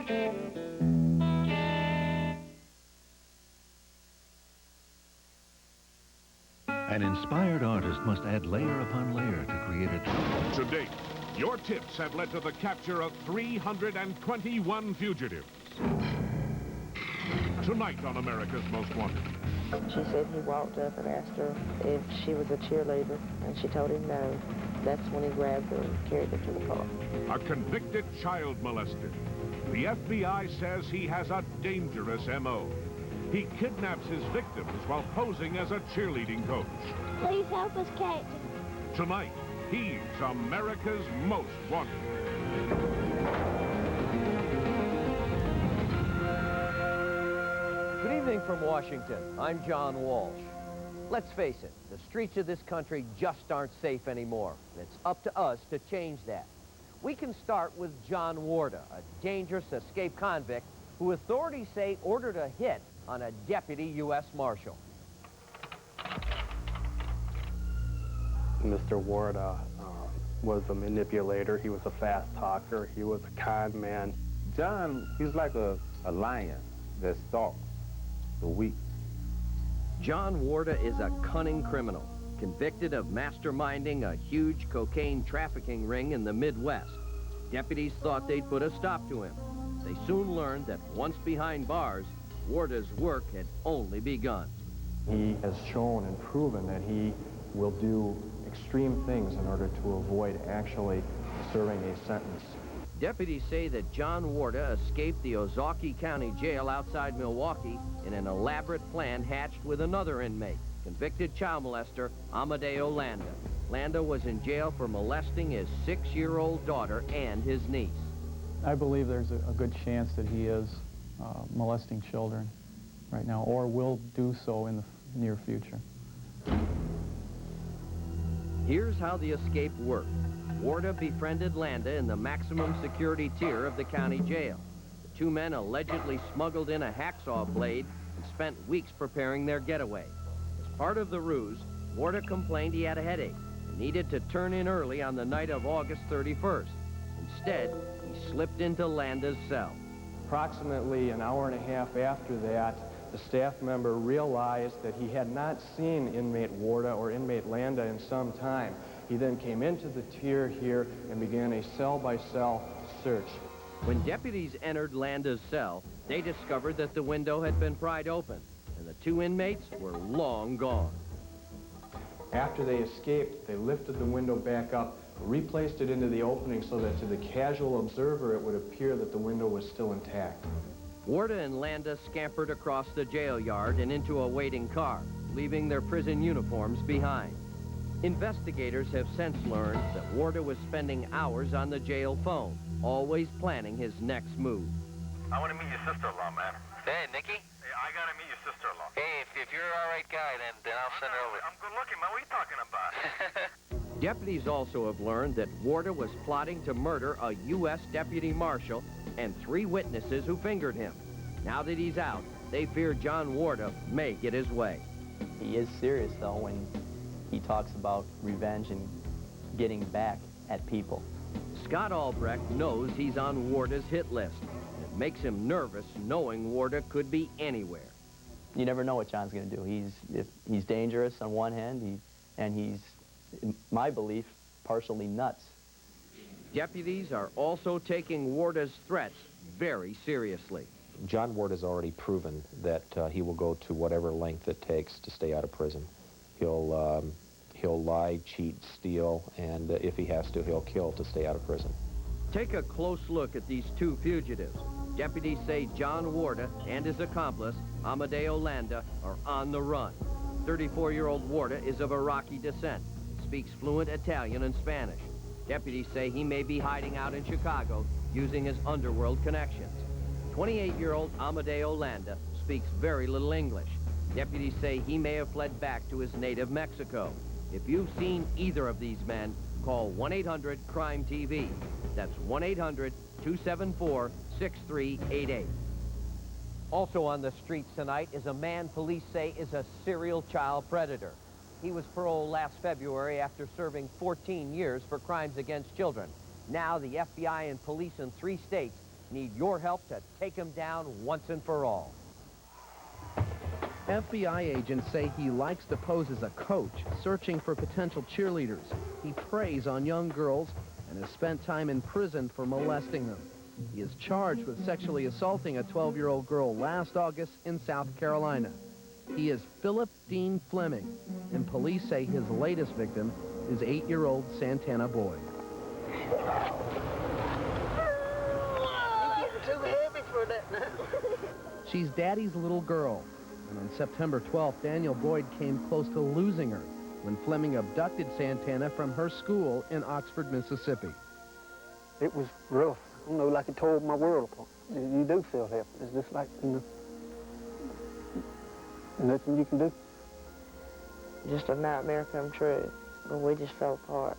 An inspired artist must add layer upon layer to create a... To date, your tips have led to the capture of 321 fugitives. Tonight on America's Most Wanted. She said he walked up and asked her if she was a cheerleader, and she told him no. That's when he grabbed her and carried her to the car. A convicted child molester. The FBI says he has a dangerous M.O. He kidnaps his victims while posing as a cheerleading coach. Please help us, Captain. Tonight, he's America's Most Wanted. Good evening from Washington. I'm John Walsh. Let's face it, the streets of this country just aren't safe anymore. It's up to us to change that. We can start with John Rhode, a dangerous escaped convict who authorities say ordered a hit on a deputy U.S. Marshal. Mr. Rhode was a manipulator. He was a fast talker. He was a con man. John, he's like a lion that stalks the weak. John Rhode is a cunning criminal, convicted of masterminding a huge cocaine trafficking ring in the Midwest. Deputies thought they'd put a stop to him. They soon learned that once behind bars, Rhode's work had only begun. He has shown and proven that he will do extreme things in order to avoid actually serving a sentence. Deputies say that John Rhode escaped the Ozaukee County Jail outside Milwaukee in an elaborate plan hatched with another inmate, convicted child molester Amadeo Landa. Landa was in jail for molesting his 6-year-old daughter and his niece. I believe there's a good chance that he is molesting children right now, or will do so in the near future. Here's how the escape worked. Rhode befriended Landa in the maximum security tier of the county jail. The two men allegedly smuggled in a hacksaw blade and spent weeks preparing their getaway. As part of the ruse, Rhode complained he had a headache and needed to turn in early on the night of August 31st. Instead, he slipped into Landa's cell. Approximately an hour and a half after that, the staff member realized that he had not seen inmate Rhode or inmate Landa in some time. He then came into the tier here and began a cell-by-cell search. When deputies entered Landa's cell, they discovered that the window had been pried open, and the two inmates were long gone. After they escaped, they lifted the window back up, replaced it into the opening so that to the casual observer it would appear that the window was still intact. Rhode and Landa scampered across the jail yard and into a waiting car, leaving their prison uniforms behind. Investigators have since learned that Rhode was spending hours on the jail phone, always planning his next move. I want to meet your sister-in-law, man. Hey, Nicky? Hey, I got to meet your sister-in-law. Hey, if you're all right guy, then I'll send her over. I'm good looking, man. What are you talking about? Deputies also have learned that Rhode was plotting to murder a U.S. deputy marshal and 3 witnesses who fingered him. Now that he's out, they fear John Rhode may get his way. He is serious, though, when he talks about revenge and getting back at people. Scott Albrecht knows he's on Rhode's hit list. It makes him nervous knowing Rhode could be anywhere. You never know what John's going to do. He's dangerous on one hand, and he's, in my belief, partially nuts. Deputies are also taking Rhode's threats very seriously. John Rhode has already proven that he will go to whatever length it takes to stay out of prison. He'll lie, cheat, steal, and if he has to, he'll kill to stay out of prison. Take a close look at these 2 fugitives. Deputies say John Rhode and his accomplice, Amadeo Landa, are on the run. 34-year-old Rhode is of Iraqi descent, speaks fluent Italian and Spanish. Deputies say he may be hiding out in Chicago using his underworld connections. 28-year-old Amadeo Landa speaks very little English. Deputies say he may have fled back to his native Mexico. If you've seen either of these men, call 1-800-CRIME-TV. That's 1-800-274-6388. Also on the streets tonight is a man police say is a serial child predator. He was paroled last February after serving 14 years for crimes against children. Now the FBI and police in 3 states need your help to take him down once and for all. FBI agents say he likes to pose as a coach, searching for potential cheerleaders. He preys on young girls and has spent time in prison for molesting them. He is charged with sexually assaulting a 12-year-old girl last August in South Carolina. He is Philip Dean Fleming, and police say his latest victim is 8-year-old Santana Boyd. You're getting too heavy for that now. She's Daddy's little girl, and on September 12th, Daniel Boyd came close to losing her when Fleming abducted Santana from her school in Oxford, Mississippi. It was rough. I don't know, like it tore my world apart. You do feel helpless. It's just like, nothing you can do. Just a nightmare come true, but we just fell apart.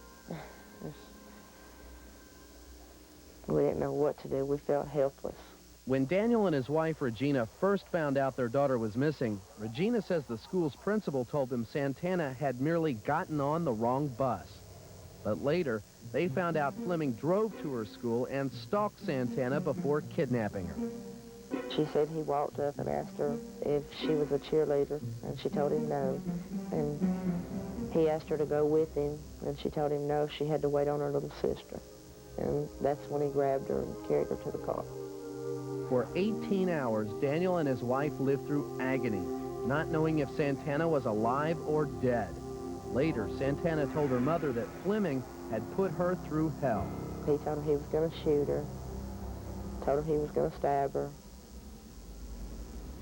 We didn't know what to do. We felt helpless. When Daniel and his wife, Regina, first found out their daughter was missing, Regina says the school's principal told them Santana had merely gotten on the wrong bus. But later, they found out Fleming drove to her school and stalked Santana before kidnapping her. She said he walked up and asked her if she was a cheerleader, and she told him no. And he asked her to go with him, and she told him no, she had to wait on her little sister. And that's when he grabbed her and carried her to the car. For 18 hours, Daniel and his wife lived through agony, not knowing if Santana was alive or dead. Later, Santana told her mother that Fleming had put her through hell. He told her he was going to shoot her, told her he was going to stab her.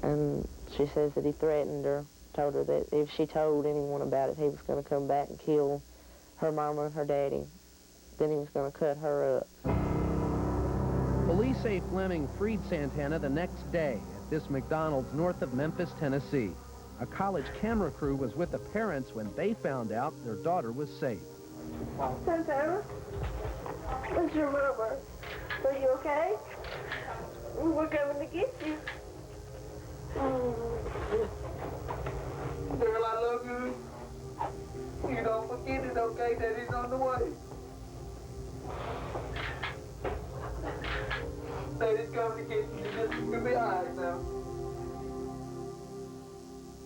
And she says that he threatened her, told her that if she told anyone about it, he was going to come back and kill her mama and her daddy. Then he was going to cut her up. Police say Fleming freed Santana the next day at this McDonald's north of Memphis, Tennessee. A college camera crew was with the parents when they found out their daughter was safe. Santana, where's your mama? Are you okay? We're coming to get you. Girl, I love you. You don't forget it, okay? Daddy's on the way. Daddy's coming to get you. You'll be all right now.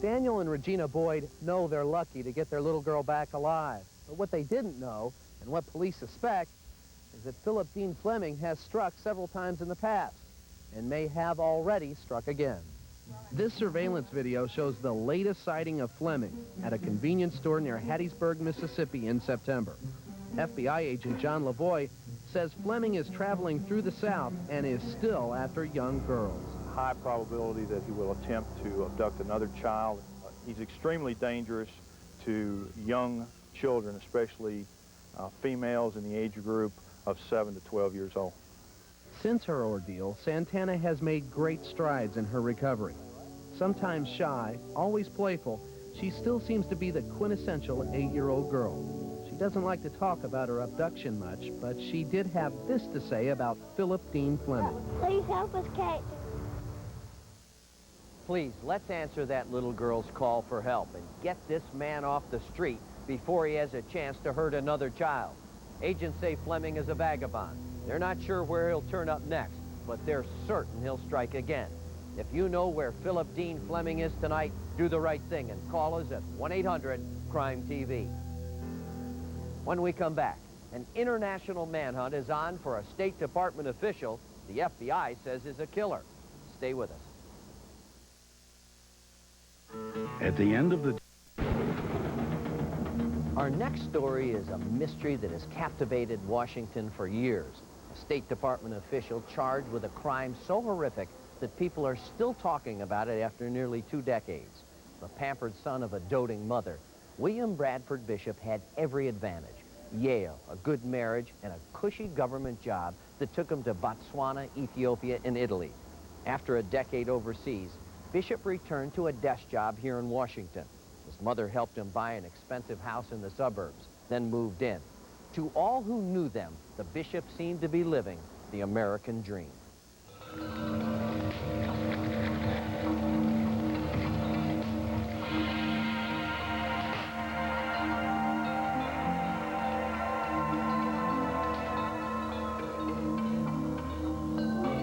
Daniel and Regina Boyd know they're lucky to get their little girl back alive. But what they didn't know, and what police suspect, is that Philip Dean Fleming has struck several times in the past, and may have already struck again. This surveillance video shows the latest sighting of Fleming at a convenience store near Hattiesburg, Mississippi in September. FBI agent John Lavoie says Fleming is traveling through the South and is still after young girls. High probability that he will attempt to abduct another child. He's extremely dangerous to young children, especially females in the age group of 7 to 12 years old. Since her ordeal, Santana has made great strides in her recovery. Sometimes shy, always playful, she still seems to be the quintessential 8-year-old girl. She doesn't like to talk about her abduction much, but she did have this to say about Philip Dean Fleming. Please help us, Kate. Please, let's answer that little girl's call for help and get this man off the street before he has a chance to hurt another child. Agents say Fleming is a vagabond. They're not sure where he'll turn up next, but they're certain he'll strike again. If you know where Philip Dean Fleming is tonight, do the right thing and call us at 1-800-CRIME-TV. When we come back, an international manhunt is on for a State Department official the FBI says is a killer. Stay with us. At the end of the Our next story is a mystery that has captivated Washington for years. A State Department official charged with a crime so horrific that people are still talking about it after nearly 2 decades. The pampered son of a doting mother, William Bradford Bishop had every advantage. Yale, a good marriage, and a cushy government job that took him to Botswana, Ethiopia, and Italy. After a decade overseas, Bishop returned to a desk job here in Washington. His mother helped him buy an expensive house in the suburbs, then moved in. To all who knew them, the Bishop seemed to be living the American dream.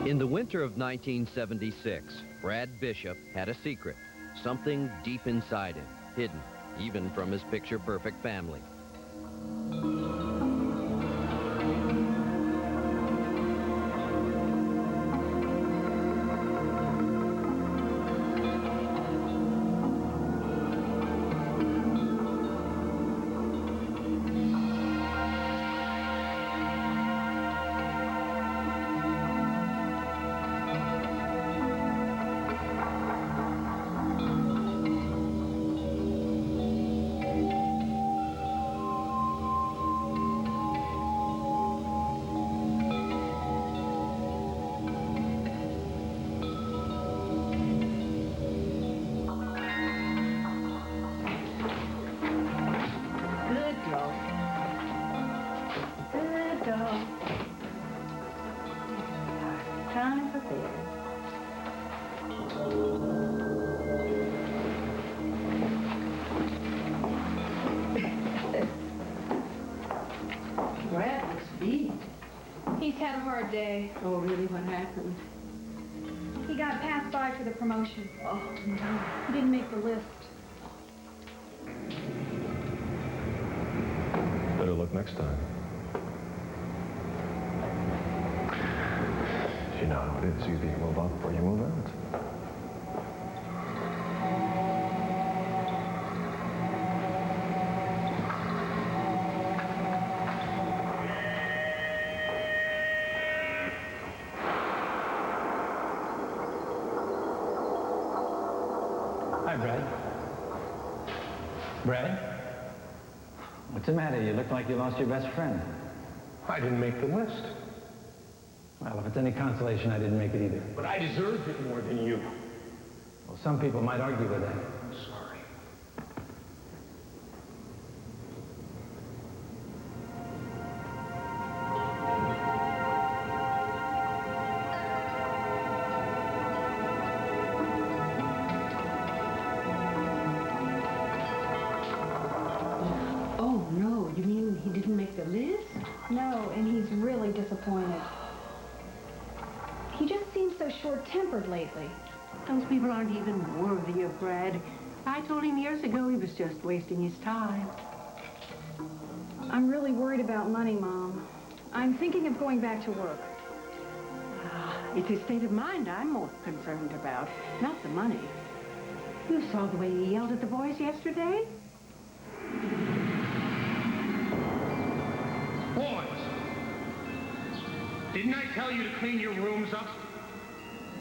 In In the winter of 1976, Brad Bishop had a secret, something deep inside him, hidden even from his picture-perfect family. Time for bed. Brad looks beat. He's had a hard day. Oh, really? What happened? He got passed by for the promotion. Oh, no. He didn't make the list. Better look next time. You know how it is. You either move up or you move out. Hi, Brad. Brad? What's the matter? You look like you lost your best friend. I didn't make the list. Well, if it's any consolation, I didn't make it either. But I deserved it more than you. Well, some people might argue with that. I'm sorry. Oh, no. You mean he didn't make the list? No, and he's really disappointed. He just seems so short-tempered lately. Those people aren't even worthy of Brad. I told him years ago he was just wasting his time. I'm really worried about money, Mom. I'm thinking of going back to work. It's his state of mind I'm more concerned about, not the money. You saw the way he yelled at the boys yesterday? Boys, didn't I tell you to clean your rooms up?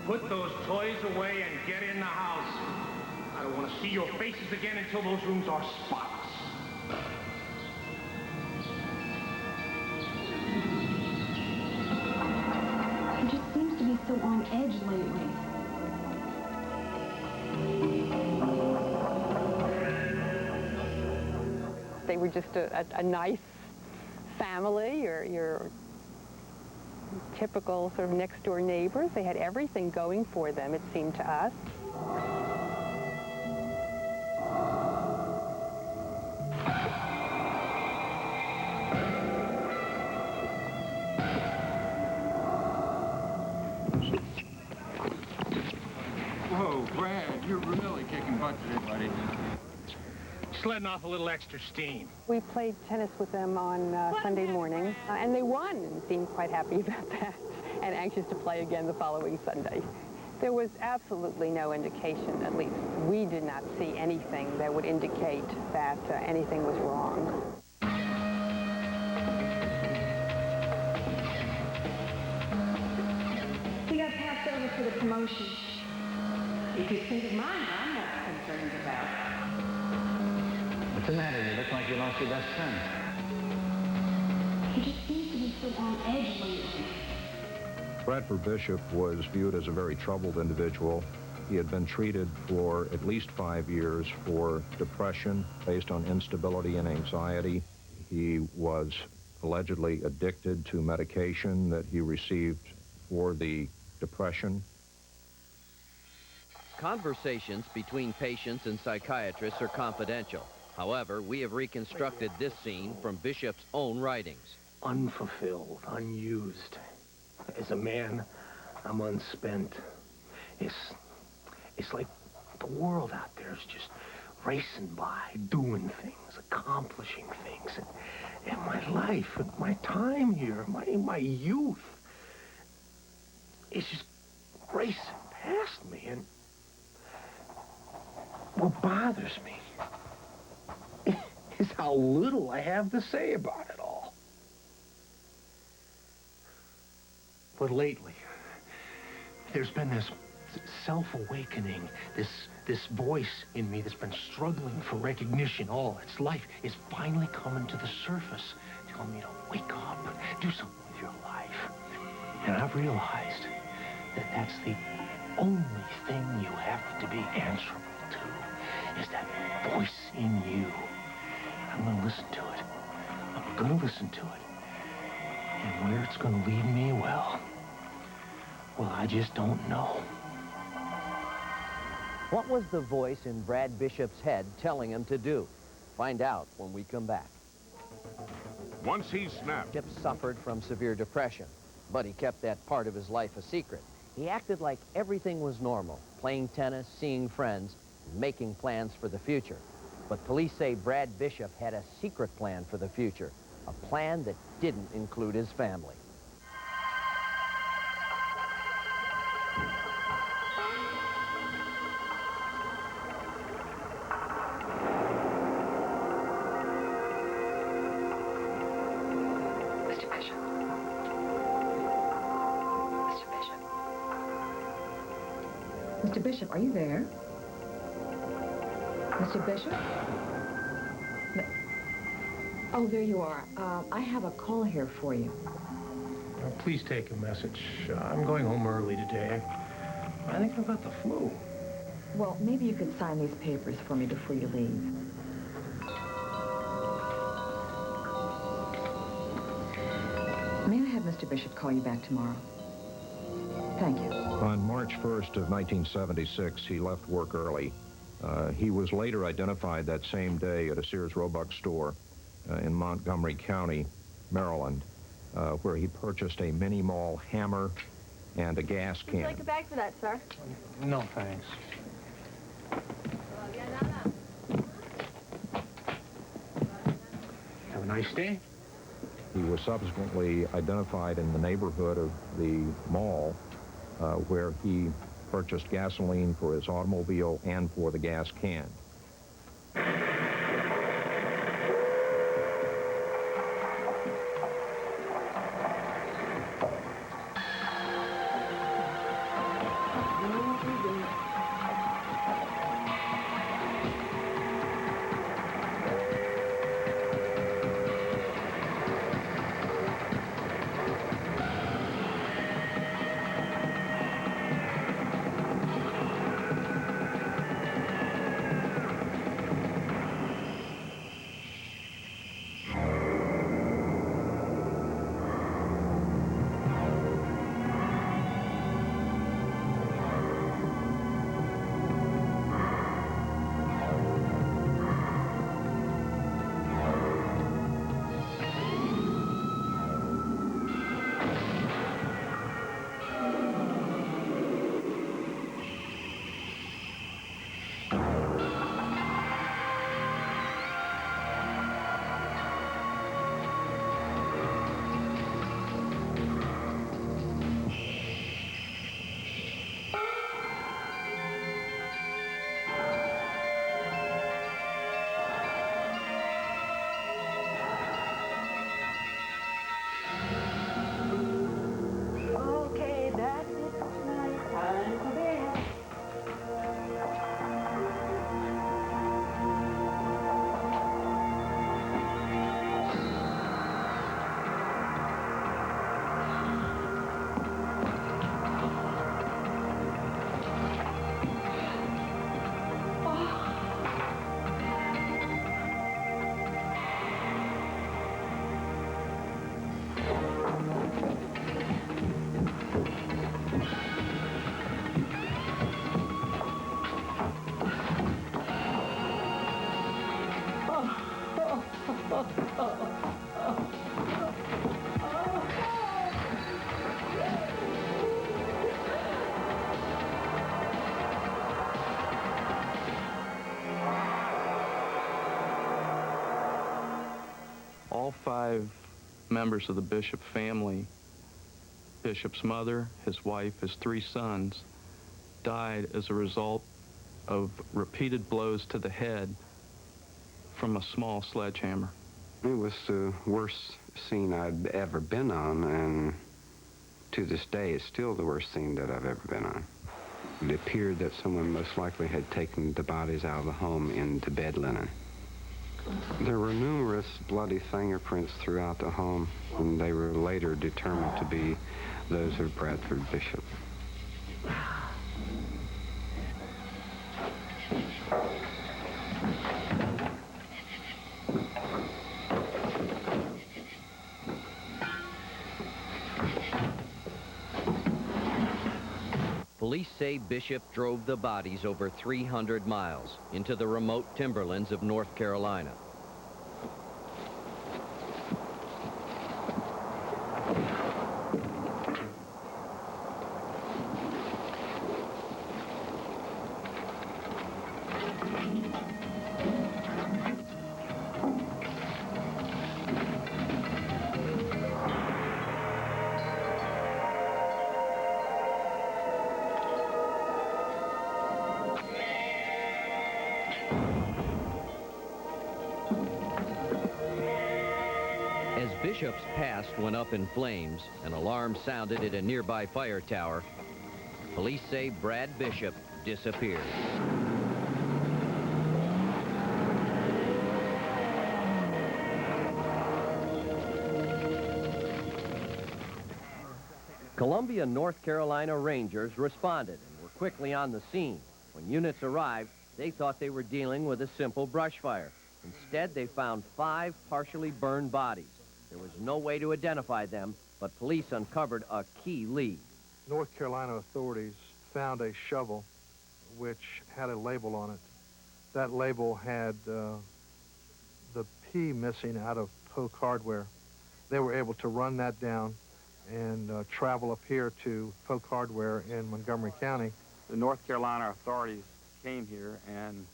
Put those toys away and get in the house. I don't want to see your faces again until those rooms are spotless. He just seems to be so on edge lately. They were just a nice family, your typical sort of next-door neighbors. They had everything going for them, it seemed to us. Whoa, Brad, you're really kicking butt today, buddy. Just letting off a little extra steam. We played tennis with them on Sunday morning, and they won and seemed quite happy about that and anxious to play again the following Sunday. There was absolutely no indication, at least we did not see anything that would indicate that anything was wrong. We got passed over for the promotion. It's his state of mind I'm more concerned about. What's the matter? You look like you lost your best friend. He just seems to be so on edge lately. Bradford Bishop was viewed as a very troubled individual. He had been treated for at least 5 years for depression based on instability and anxiety. He was allegedly addicted to medication that he received for the depression. Conversations between patients and psychiatrists are confidential. However, we have reconstructed this scene from Bishop's own writings. Unfulfilled, unused. As a man, I'm unspent. It's like the world out there is just racing by, doing things, accomplishing things. And my life, and my time here, my youth, it's just racing past me. And what bothers me is how little I have to say about it all. But lately, there's been this self-awakening, this voice in me that's been struggling for recognition all its life is finally coming to the surface, telling me to wake up, do something with your life. And I've realized that that's the only thing you have to be answerable to, is that voice in you. I'm going to listen to it. I'm going to listen to it. And where it's going to lead me, well, I just don't know. What was the voice in Brad Bishop's head telling him to do? Find out when we come back. Once he snapped, Bishop suffered from severe depression, but he kept that part of his life a secret. He acted like everything was normal, playing tennis, seeing friends, and making plans for the future. But police say Brad Bishop had a secret plan for the future, a plan that didn't include his family. Mr. Bishop. Mr. Bishop. Mr. Bishop, are you there? Mr. Bishop? Oh, there you are. I have a call here for you. Please take a message. I'm going home early today. I think I've got the flu. Well, maybe you could sign these papers for me before you leave. May I have Mr. Bishop call you back tomorrow? Thank you. On March 1st of 1976, he left work early. He was later identified that same day at a Sears Roebuck store in Montgomery County, Maryland, where he purchased a mini mall hammer and a gas can. Would you like a bag for that, sir? No, thanks. Have a nice day. He was subsequently identified in the neighborhood of the mall where he purchased gasoline for his automobile and for the gas can. Okay, that's it for tonight. Time for bed. All 5 members of the Bishop family, Bishop's mother, his wife, his 3 sons, died as a result of repeated blows to the head from a small sledgehammer. It was the worst scene I'd ever been on, and to this day, it's still the worst scene that I've ever been on. It appeared that someone most likely had taken the bodies out of the home into bed linen. There were numerous bloody fingerprints throughout the home, and they were later determined to be those of Bradford Bishop. Police say Bishop drove the bodies over 300 miles into the remote timberlands of North Carolina. As Bishop's past went up in flames, an alarm sounded at a nearby fire tower. Police say Brad Bishop disappeared. Columbia, North Carolina Rangers responded and were quickly on the scene. When units arrived, they thought they were dealing with a simple brush fire. Instead, they found 5 partially burned bodies. There was no way to identify them, but police uncovered a key lead. North Carolina authorities found a shovel which had a label on it. That label had the P missing out of Polk Hardware. They were able to run that down and travel up here to Polk Hardware in Montgomery County. The North Carolina authorities came here, and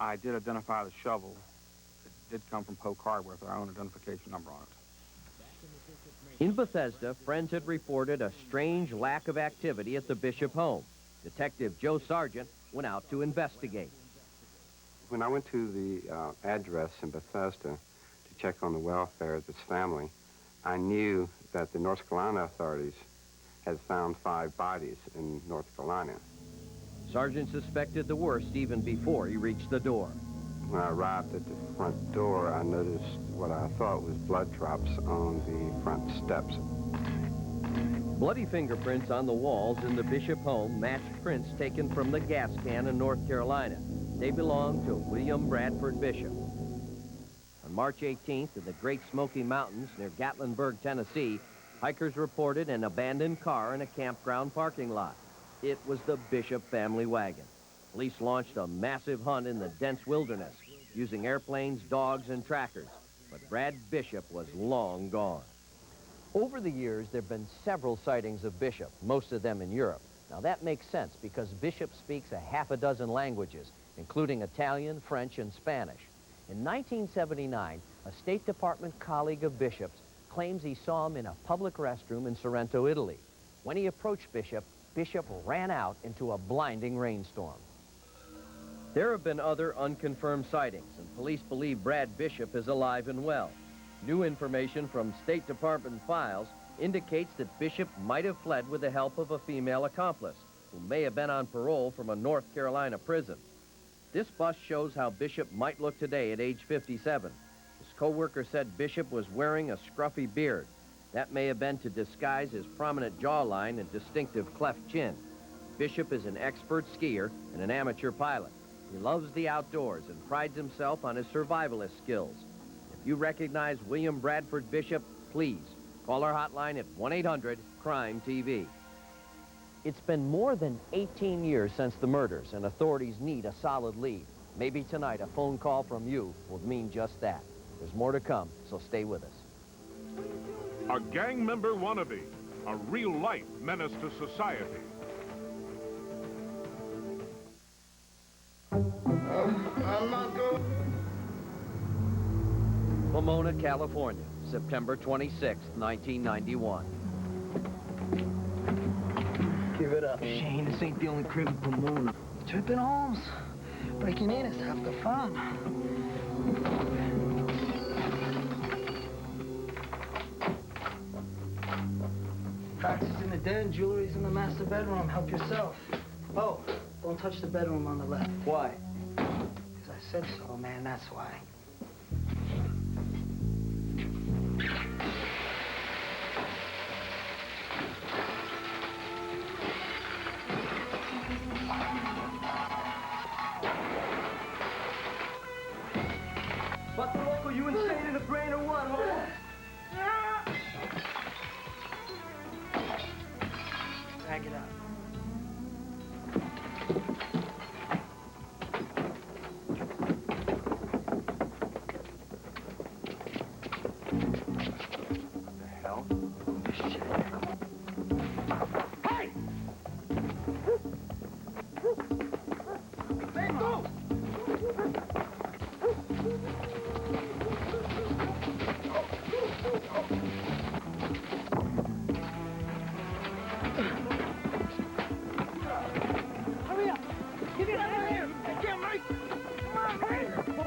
I did identify the shovel. It did come from Polk Hardware with our own identification number on it. In Bethesda, friends had reported a strange lack of activity at the Bishop home. Detective Joe Sargent went out to investigate. When I went to the address in Bethesda to check on the welfare of this family, I knew that the North Carolina authorities had found 5 bodies in North Carolina. Sargent suspected the worst even before he reached the door. When I arrived at the front door, I noticed what I thought was blood drops on the front steps. Bloody fingerprints on the walls in the Bishop home matched prints taken from the gas can in North Carolina. They belonged to William Bradford Bishop. On March 18th, in the Great Smoky Mountains near Gatlinburg, Tennessee, hikers reported an abandoned car in a campground parking lot. It was the Bishop family wagon. Police launched a massive hunt in the dense wilderness, using airplanes, dogs, and trackers. But Brad Bishop was long gone. Over the years, there have been several sightings of Bishop, most of them in Europe. Now, that makes sense because Bishop speaks a half a dozen languages, including Italian, French, and Spanish. In 1979, a State Department colleague of Bishop's claims he saw him in a public restroom in Sorrento, Italy. When he approached Bishop, Bishop ran out into a blinding rainstorm. There have been other unconfirmed sightings, and police believe Brad Bishop is alive and well. New information from State Department files indicates that Bishop might have fled with the help of a female accomplice, who may have been on parole from a North Carolina prison. This bust shows how Bishop might look today at age 57. His co-worker said Bishop was wearing a scruffy beard. That may have been to disguise his prominent jawline and distinctive cleft chin. Bishop is an expert skier and an amateur pilot. He loves the outdoors and prides himself on his survivalist skills. If you recognize William Bradford Bishop, please call our hotline at 1-800-CRIME-TV. It's been more than 18 years since the murders, and authorities need a solid lead. Maybe tonight a phone call from you will mean just that. There's more to come, so stay with us. A gang member wannabe, a real-life menace to society. I'm not going. Pomona, California, September 26, 1991. Give it up, Shane. This ain't the only crib in Pomona. Tripping, Holmes? Breaking in is half the fun. Fax is in the den, jewelry's in the master bedroom. Help yourself. Oh, don't touch the bedroom on the left. Why? Because I said so, man, that's why. What the local, you insane in the brain or what, Holmes? Drag it out. What the hell? Shit. Hey! Hey, go! Hurry up! Get it out of here! I can't make it! Come on, hurry! Come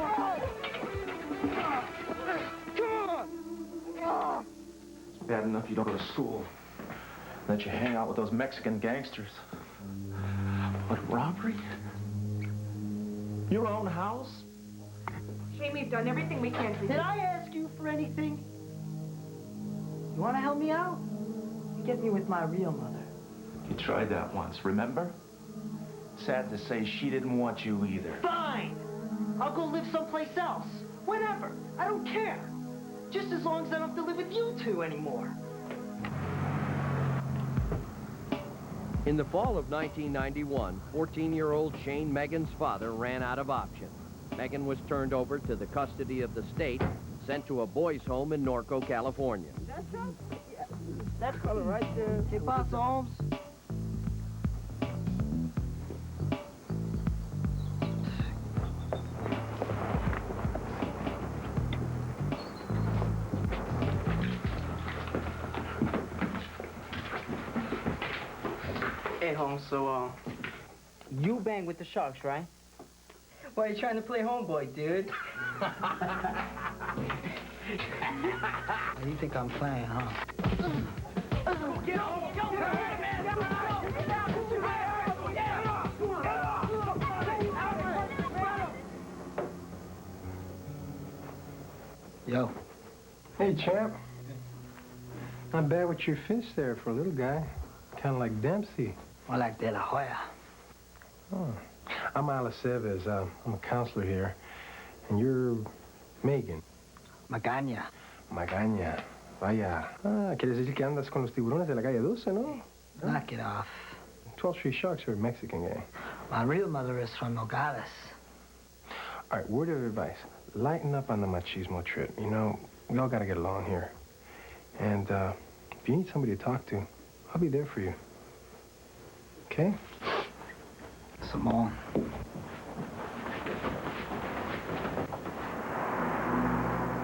on! It's bad enough you don't go to school, that you hang out with those Mexican gangsters. But robbery? Your own house? Shane, we've done everything we can for you. Did I ask you for anything? You want to help me out? You get me with my real mother. You tried that once, remember? Sad to say she didn't want you either. Fine! I'll go live someplace else. Whatever. I don't care. Just as long as I don't have to live with you two anymore. In the fall of 1991, 14-year-old Shane Megan's father ran out of options. Megan was turned over to the custody of the state, sent to a boys' home in Norco, California. That's us? Yeah. That color right there. Hey, Boss Holmes. Hey, Holmes, so, you bang with the Sharks, right? Why are you trying to play homeboy, dude? You think I'm playing, huh? Get off! Yo. Hey, champ. Not bad with your fish there for a little guy. Kind of like Dempsey. More like De La Hoya. Oh. I'm Aliceves. I'm a counselor here. And you're Megan. Magaña. Magaña. Vaya. Ah, quieres decir que andas con los tiburones de la calle 12, ¿no? Knock it off. 12th Street Sharks are a Mexican gang. My real mother is from Nogales. All right, word of advice. Lighten up on the machismo trip. You know, we all gotta get along here. And if you need somebody to talk to, I'll be there for you. Okay? Simone.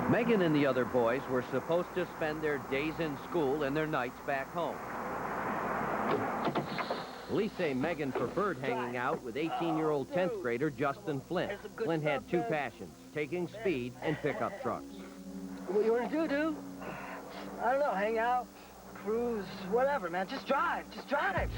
Megan and the other boys were supposed to spend their days in school and their nights back home. Police say Megan preferred hanging out with 18-year-old 10th grader Justin Flint. Flint had two passions, taking speed and pickup trucks. What you want to do, dude? I don't know, hang out, cruise, whatever, man. Just drive, just drive.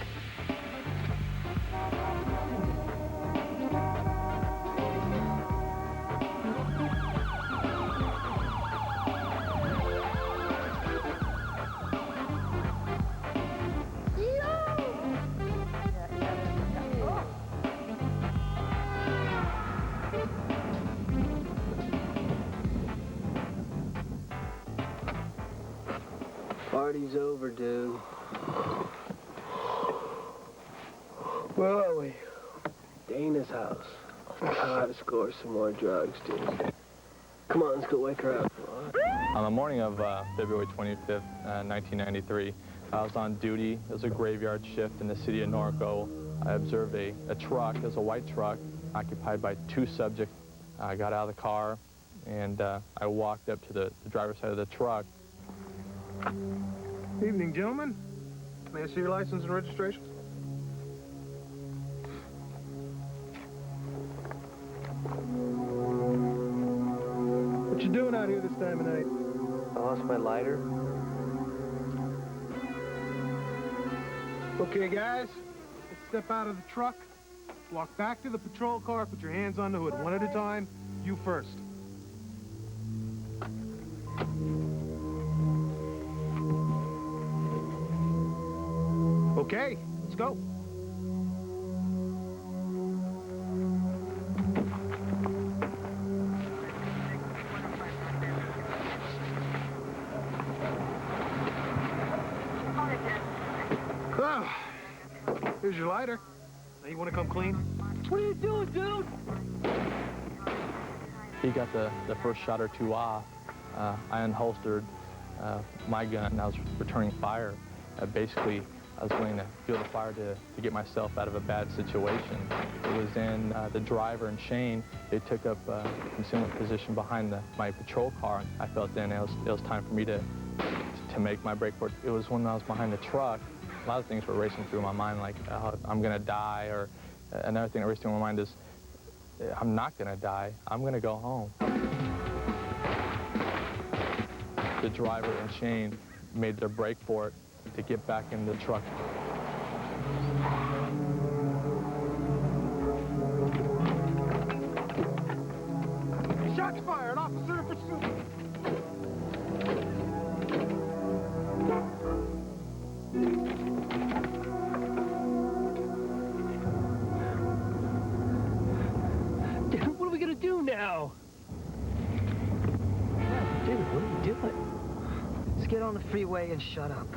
Party's over, dude. Where are we? Dana's house. Gotta score some more drugs, dude. Come on, let's go wake her up. On the morning of February 25th, 1993, I was on duty. It was a graveyard shift in the city of Norco. I observed a truck, it was a white truck, occupied by two subjects. I got out of the car, and I walked up to the driver's side of the truck. Evening, gentlemen. May I see your license and registration? What you doing out here this time of night? I lost my lighter. Okay, guys, let's step out of the truck, walk back to the patrol car, put your hands on the hood, one at a time. You first. Okay, let's go. Oh, here's your lighter. Now you want to come clean? What are you doing, dude? He got the first shot or two off. I unholstered my gun and I was returning fire. Basically, I was going to fuel the fire to get myself out of a bad situation. It was in the driver and Shane. They took up a concealment position behind my patrol car. I felt then it was time for me to make my break for it. It was when I was behind the truck. A lot of things were racing through my mind, like I'm going to die, or another thing that raced through my mind is I'm not going to die. I'm going to go home. The driver and Shane made their break for it to get back in the truck. Shots fired, officer in pursuit. Dude, what are we gonna do now? Yeah, dude, what are you doing? Let's get on the freeway and shut up.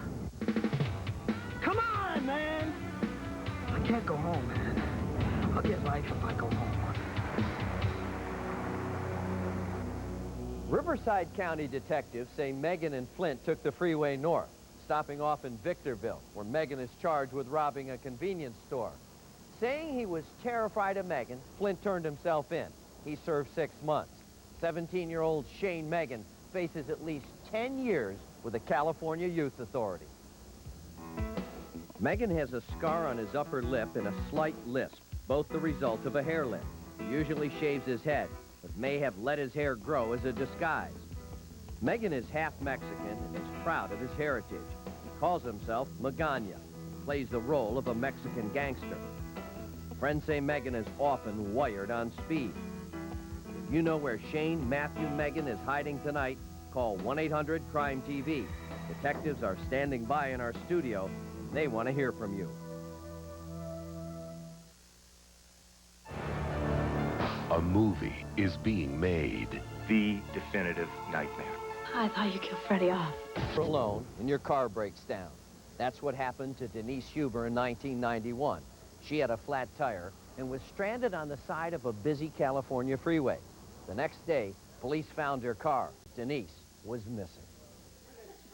Come on, man! I can't go home, man. I'll get life if I go home. Riverside County detectives say Megan and Flint took the freeway north, stopping off in Victorville, where Megan is charged with robbing a convenience store. Saying he was terrified of Megan, Flint turned himself in. He served 6 months. 17-year-old Shane Megan faces at least 10 years with the California Youth Authority. Megan has a scar on his upper lip and a slight lisp, both the result of a hair lift. He usually shaves his head, but may have let his hair grow as a disguise. Megan is half Mexican and is proud of his heritage. He calls himself Magana, plays the role of a Mexican gangster. Friends say Megan is often wired on speed. If you know where Shane Matthew Megan is hiding tonight, call 1-800-CRIME-TV. Detectives are standing by in our studio. They want to hear from you. A movie is being made. The definitive nightmare. I thought you killed Freddie off. You're alone and your car breaks down. That's what happened to Denise Huber in 1991. She had a flat tire and was stranded on the side of a busy California freeway. The next day, police found her car. Denise was missing.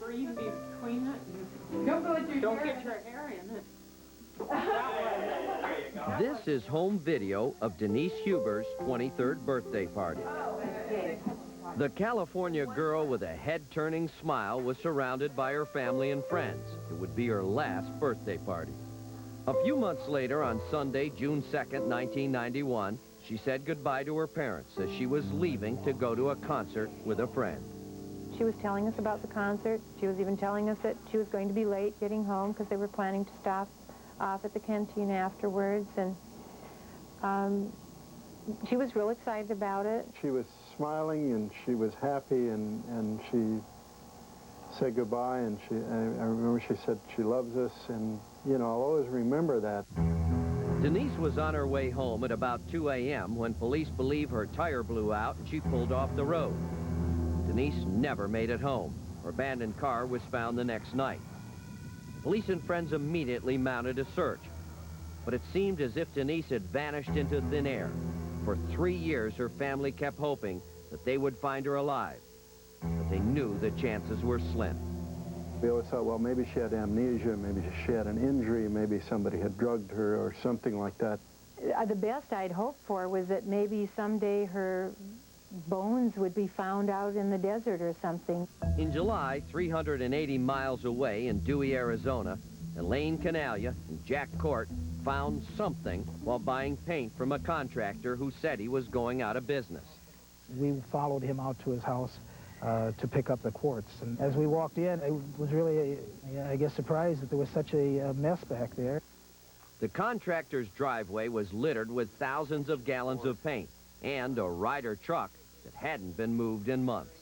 Breathe between it. Don't get your hair in it. This is home video of Denise Huber's 23rd birthday party. The California girl with a head-turning smile was surrounded by her family and friends. It would be her last birthday party. A few months later, on Sunday, June 2nd, 1991, she said goodbye to her parents as she was leaving to go to a concert with a friend. She was telling us about the concert. She was even telling us that she was going to be late getting home because they were planning to stop off at the canteen afterwards. And she was real excited about it. She was smiling and she was happy and she said goodbye and I remember she said she loves us and, you know, I'll always remember that. Denise was on her way home at about 2 a.m. when police believe her tire blew out and she pulled off the road. Denise never made it home. Her abandoned car was found the next night. Police and friends immediately mounted a search, but it seemed as if Denise had vanished into thin air. For 3 years, her family kept hoping that they would find her alive, but they knew the chances were slim. We always thought, well, maybe she had amnesia, maybe she had an injury, maybe somebody had drugged her or something like that. The best I'd hoped for was that maybe someday her bones would be found out in the desert or something. In July, 380 miles away in Dewey, Arizona, Elaine Canalia and Jack Court found something while buying paint from a contractor who said he was going out of business. We followed him out to his house to pick up the quartz. And as we walked in, I was really, I guess, surprised that there was such a mess back there. The contractor's driveway was littered with thousands of gallons of paint and a Ryder truck that hadn't been moved in months.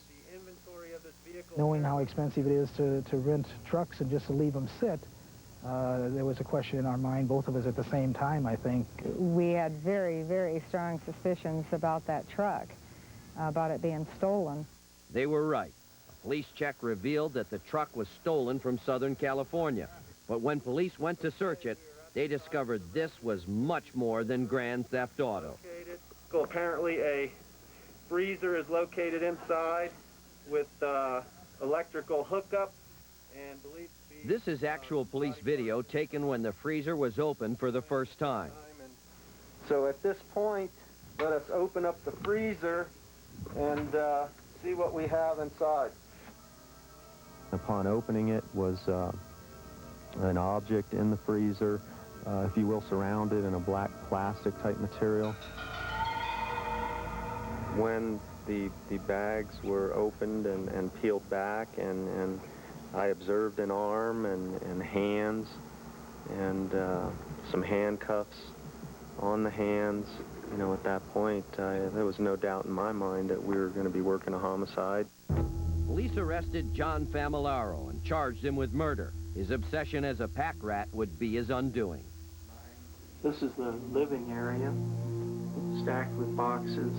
Knowing how expensive it is to rent trucks and just to leave them sit, there was a question in our mind, both of us at the same time, I think. We had very, very strong suspicions about that truck, about it being stolen. They were right. A police check revealed that the truck was stolen from Southern California. But when police went to search it, they discovered this was much more than grand theft auto. So apparently a freezer is located inside with electrical hookup and believed to be... This is actual police video taken when the freezer was opened for the first time. So at this point, let us open up the freezer and see what we have inside. Upon opening it was an object in the freezer, if you will, surrounded in a black plastic type material. When the bags were opened and peeled back, and I observed an arm and hands and some handcuffs on the hands. You know, at that point, there was no doubt in my mind that we were going to be working a homicide. Police arrested John Familaro and charged him with murder. His obsession as a pack rat would be his undoing. This is the living area, stacked with boxes.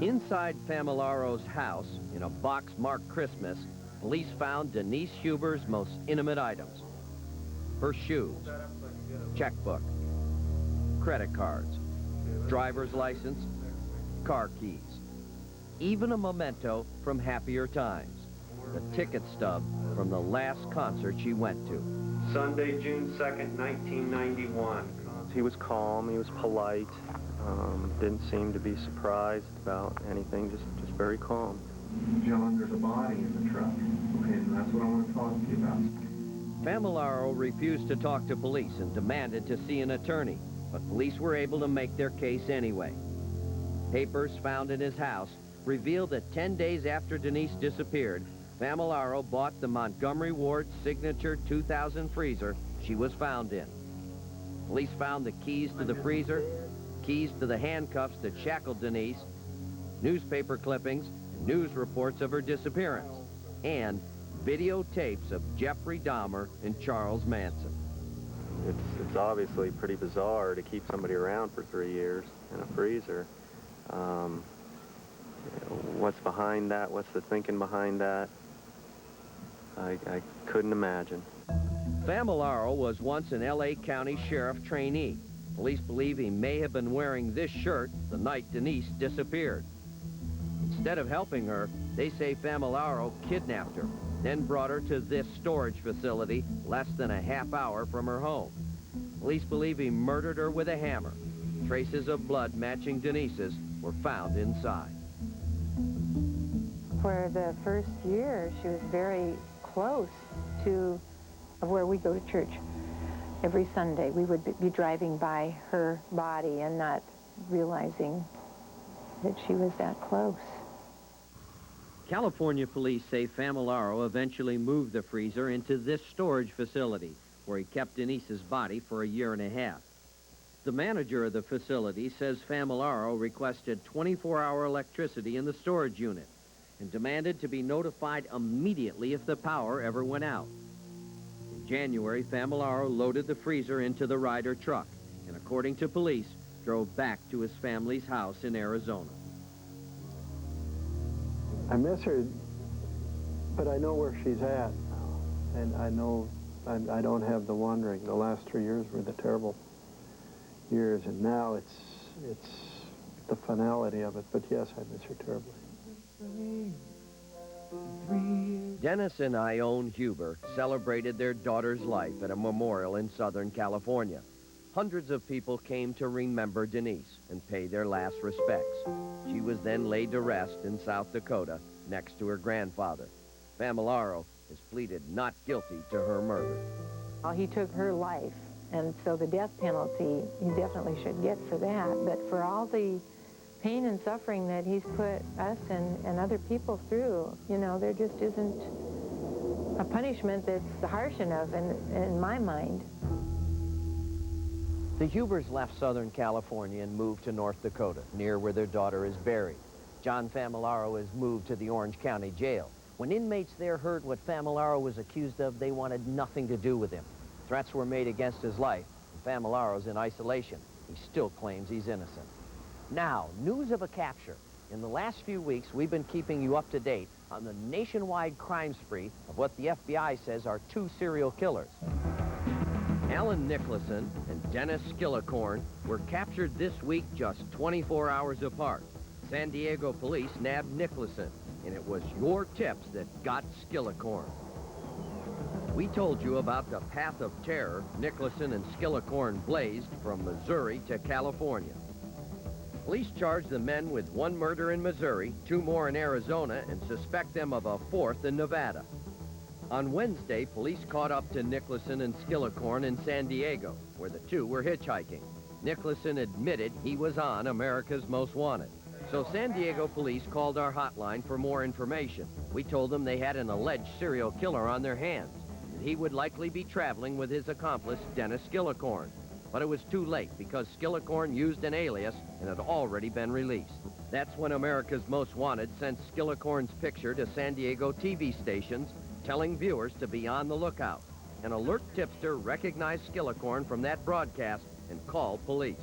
Inside Familaro's house, in a box marked Christmas, police found Denise Huber's most intimate items. Her shoes, checkbook, credit cards, driver's license, car keys, even a memento from happier times, the ticket stub from the last concert she went to. Sunday, June 2nd, 1991. He was calm, he was polite, didn't seem to be surprised about anything, just very calm. John, there's a body in the truck. Okay, and that's what I want to talk to you about. Familaro refused to talk to police and demanded to see an attorney, but police were able to make their case anyway. Papers found in his house revealed that 10 days after Denise disappeared, Familaro bought the Montgomery Ward signature 2000 freezer she was found in. Police found the keys to the freezer, keys to the handcuffs that shackled Denise, newspaper clippings, and news reports of her disappearance, and videotapes of Jeffrey Dahmer and Charles Manson. It's obviously pretty bizarre to keep somebody around for 3 years in a freezer. What's behind that? What's the thinking behind that? I couldn't imagine. Familaro was once an L.A. County Sheriff trainee. Police believe he may have been wearing this shirt the night Denise disappeared. Instead of helping her, they say Familaro kidnapped her, then brought her to this storage facility less than a half hour from her home. Police believe he murdered her with a hammer. Traces of blood matching Denise's were found inside. For the first year, she was very close to where we go to church every Sunday. We would be driving by her body and not realizing that she was that close. California police say Familaro eventually moved the freezer into this storage facility, where he kept Denise's body for a year and a half. The manager of the facility says Familaro requested 24-hour electricity in the storage unit and demanded to be notified immediately if the power ever went out. In January, Familaro loaded the freezer into the Ryder truck and, according to police, drove back to his family's house in Arizona. I miss her, but I know where she's at, and I know I don't have the wandering. The last 3 years were the terrible years, and now it's the finality of it. But yes, I miss her terribly. Dennis and Ione Huber celebrated their daughter's life at a memorial in Southern California. Hundreds of people came to remember Denise and pay their last respects. She was then laid to rest in South Dakota next to her grandfather. Familaro has pleaded not guilty to her murder. He took her life, and so the death penalty he definitely should get for that. But for all the pain and suffering that he's put us and other people through, you know, there just isn't a punishment that's harsh enough in my mind. The Hubers left Southern California and moved to North Dakota, near where their daughter is buried. John Familaro is moved to the Orange County Jail. When inmates there heard what Familaro was accused of, they wanted nothing to do with him. Threats were made against his life, and Familaro's in isolation. He still claims he's innocent. Now, news of a capture. In the last few weeks, we've been keeping you up to date on the nationwide crime spree of what the FBI says are two serial killers. Alan Nicholson and Dennis Skillicorn were captured this week just 24 hours apart. San Diego police nabbed Nicholson, and it was your tips that got Skillicorn. We told you about the path of terror Nicholson and Skillicorn blazed from Missouri to California. Police charge the men with one murder in Missouri, 2 more in Arizona, and suspect them of a 4th in Nevada. On Wednesday, police caught up to Nicholson and Skillicorn in San Diego, where the two were hitchhiking. Nicholson admitted he was on America's Most Wanted. So San Diego police called our hotline for more information. We told them they had an alleged serial killer on their hands, and he would likely be traveling with his accomplice, Dennis Skillicorn. But it was too late because Skillicorn used an alias and had already been released. That's when America's Most Wanted sent Skillicorn's picture to San Diego TV stations, telling viewers to be on the lookout. An alert tipster recognized Skillicorn from that broadcast and called police.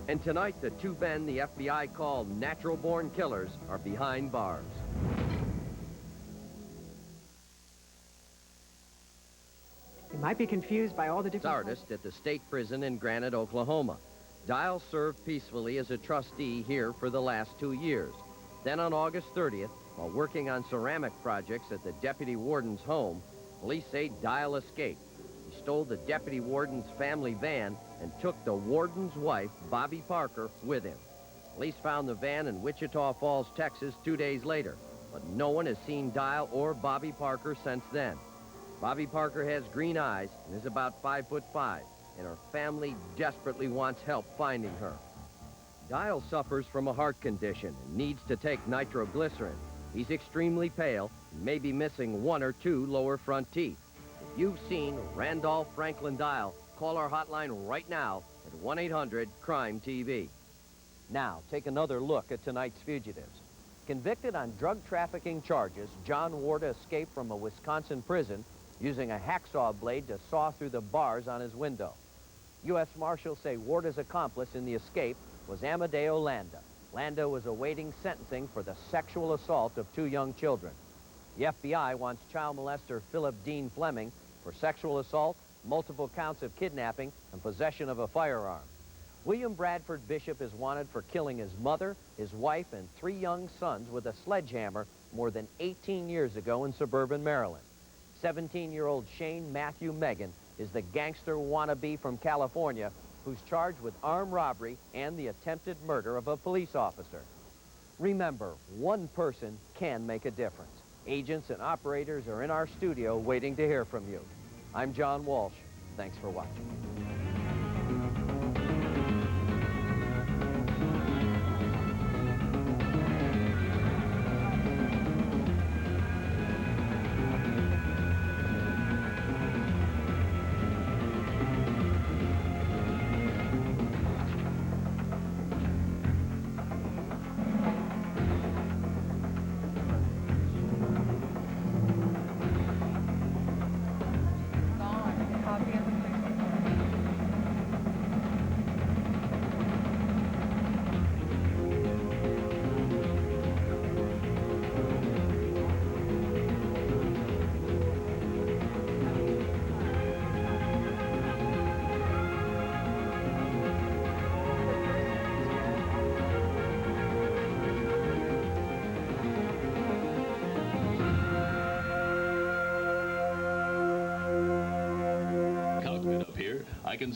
And tonight, the 2 men the FBI called natural-born killers are behind bars. You might be confused by all the different... Artist at the state prison in Granite, Oklahoma. Dial served peacefully as a trustee here for the last 2 years. Then on August 30th, while working on ceramic projects at the deputy warden's home, police say Dial escaped. He stole the deputy warden's family van and took the warden's wife, Bobby Parker, with him. Police found the van in Wichita Falls, Texas 2 days later, but no one has seen Dial or Bobby Parker since then. Bobby Parker has green eyes and is about 5'5", and her family desperately wants help finding her. Dial suffers from a heart condition and needs to take nitroglycerin. He's extremely pale and may be missing 1 or 2 lower front teeth. If you've seen Randolph Franklin Dial, call our hotline right now at 1-800-CRIME-TV. Now, take another look at tonight's fugitives. Convicted on drug trafficking charges, John Warda escaped from a Wisconsin prison using a hacksaw blade to saw through the bars on his window. U.S. Marshals say Warda's accomplice in the escape was Amadeo Landa. Landa was awaiting sentencing for the sexual assault of 2 young children. The FBI wants child molester Philip Dean Fleming for sexual assault, multiple counts of kidnapping, and possession of a firearm. William Bradford Bishop is wanted for killing his mother, his wife, and 3 young sons with a sledgehammer more than 18 years ago in suburban Maryland. 17-year-old Shane Matthew Megan is the gangster wannabe from California who's charged with armed robbery and the attempted murder of a police officer. Remember, one person can make a difference. Agents and operators are in our studio waiting to hear from you. I'm John Walsh. Thanks for watching. I can